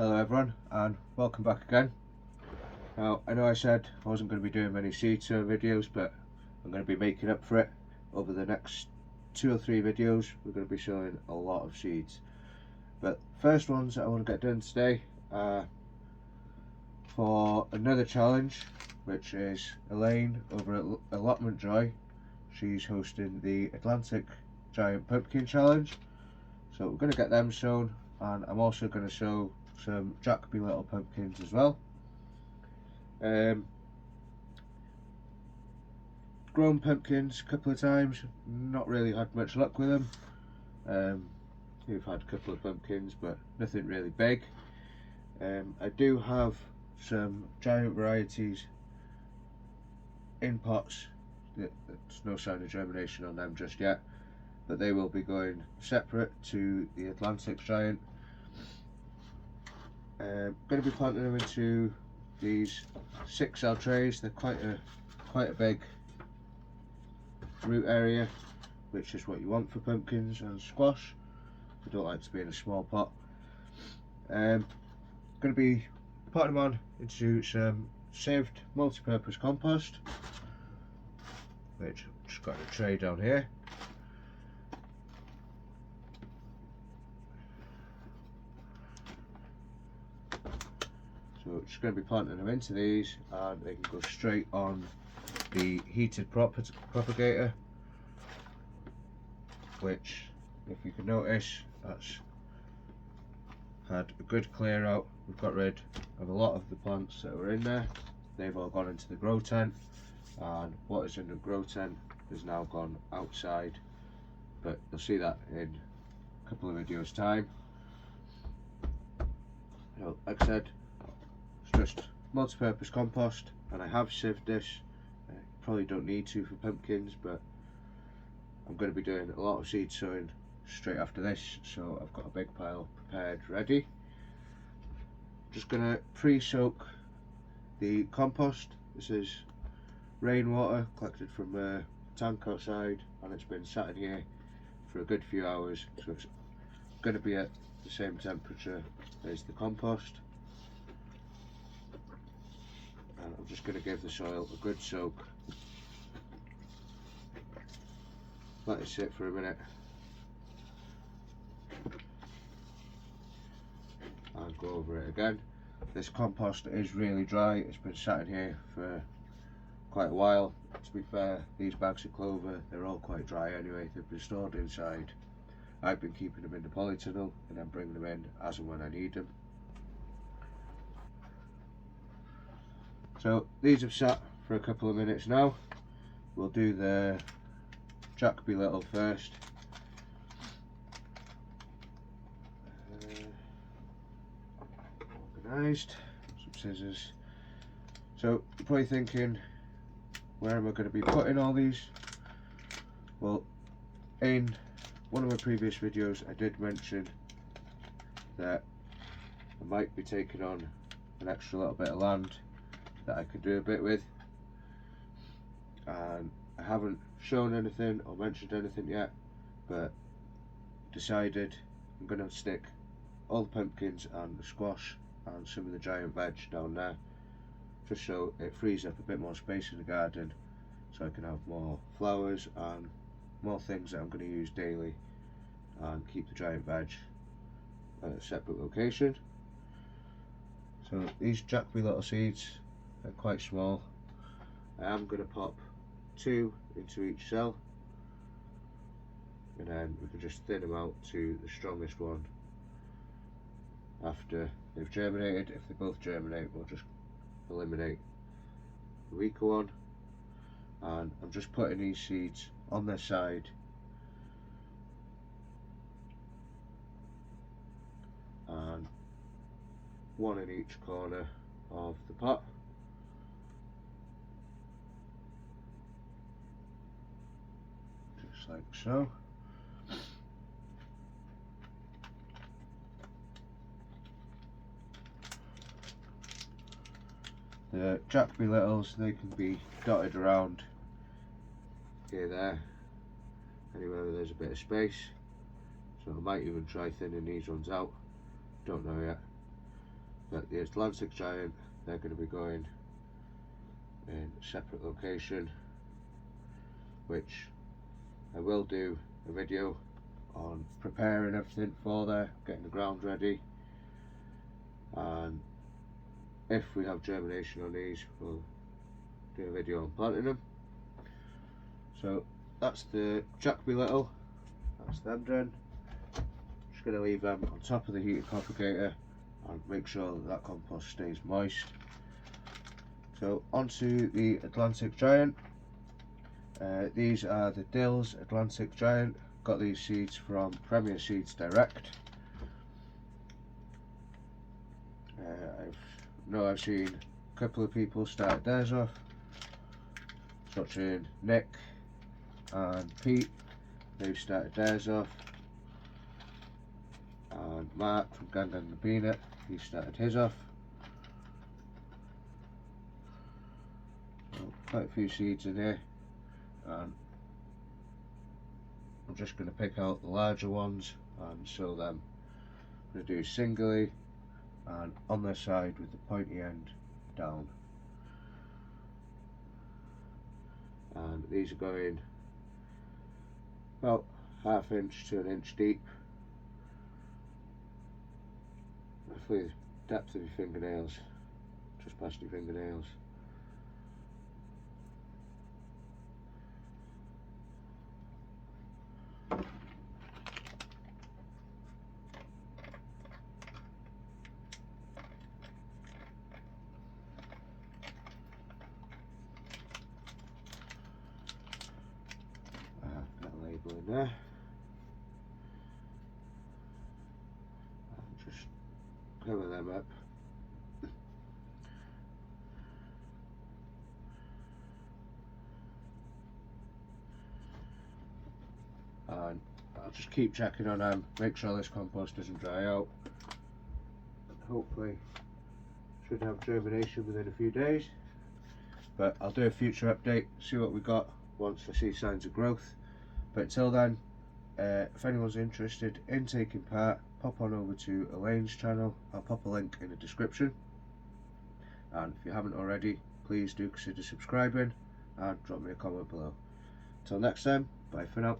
Hello everyone and welcome back again. Now I know I said I wasn't going to be doing many seed sowing videos, but I'm going to be making up for it. Over the next 2 or 3 videos we're going to be showing a lot of seeds. But first ones that I want to get done today are for another challenge, which is Elaine over at Allotment Joy. She's hosting the Atlantic Giant Pumpkin Challenge. So we're going to get them sown, and I'm also going to sow some Jacoby little pumpkins as well. Grown pumpkins a couple of times, not really had much luck with them. We've had a couple of pumpkins but nothing really big. I do have some giant varieties in pots. There's no sign of germination on them just yet, but they will be going separate to the Atlantic Giant. Going to be planting them into these 6L trays. They're quite a big root area, which is what you want for pumpkins and squash. They don't like to be in a small pot. Going to be potting them on into some sieved multi-purpose compost, which I've just got a tray down here. So just going to be planting them into these, and they can go straight on the heated propagator, which, if you can notice, that's had a good clear out. We've got rid of a lot of the plants that were in there. They've all gone into the grow tent, and what is in the grow tent has now gone outside, but you'll see that in a couple of videos time. So, like I said, just multi-purpose compost, and I have sieved this. Probably don't need to for pumpkins, but I'm going to be doing a lot of seed sowing straight after this, so I've got a big pile prepared ready. Just going to pre-soak the compost. This is rainwater collected from a tank outside, and it's been sat in here for a good few hours, so it's going to be at the same temperature as the compost. And I'm just going to give the soil a good soak. Let it sit for a minute and go over it again. This compost is really dry. It's been sat in here for quite a while. To be fair, these bags of clover, they're all quite dry anyway. They've been stored inside. I've been keeping them in the polytunnel and then bringing them in as and when I need them. So these have sat for a couple of minutes now. We'll do the Jacoby little first. Organised, some scissors. So you're probably thinking, where am I going to be putting all these? Well, in one of my previous videos I did mention that I might be taking on an extra little bit of land that I could do a bit with, and I haven't shown anything or mentioned anything yet, but decided I'm going to stick all the pumpkins and the squash and some of the giant veg down there, just so it frees up a bit more space in the garden, so I can have more flowers and more things that I'm going to use daily, and keep the giant veg at a separate location. So these Jacoby little seeds are quite small. I am going to pop 2 into each cell, and then we can just thin them out to the strongest one after they've germinated. If they both germinate, we'll just eliminate the weaker one. And I'm just putting these seeds on their side, and 1 in each corner of the pot. Just like so. The Jacoby littles, they can be dotted around here, there, anywhere where there's a bit of space. So I might even try thinning these ones out, don't know yet. But the Atlantic Giant, they're going to be going in a separate location, which I will do a video on preparing everything for there, getting the ground ready, and if we have germination on these, we'll do a video on planting them. So that's the Jacoby Little, that's them done. Just going to leave them on top of the heated propagator and make sure that compost stays moist. So onto the Atlantic Giant. These are the Dills Atlantic Giant. Got these seeds from Premier Seeds Direct. I've seen a couple of people start theirs off, such as Nick and Pete. They've started theirs off, and Mark from Gang and the Peanut, he started his off. So quite a few seeds in here, and I'm just going to pick out the larger ones and sow them. I'm going to do singly and on the side with the pointy end down. And these are going about ½ inch to 1 inch deep, roughly the depth of your fingernails, just past your fingernails. Got a label in there. And just cover them up. And I'll just keep checking on them, make sure this compost doesn't dry out. Hopefully should have germination within a few days, but I'll do a future update, see what we got once I see signs of growth. But until then, if anyone's interested in taking part, pop on over to Elaine's channel. I'll pop a link in the description, and if you haven't already, please do consider subscribing and drop me a comment below. Till next time, bye for now.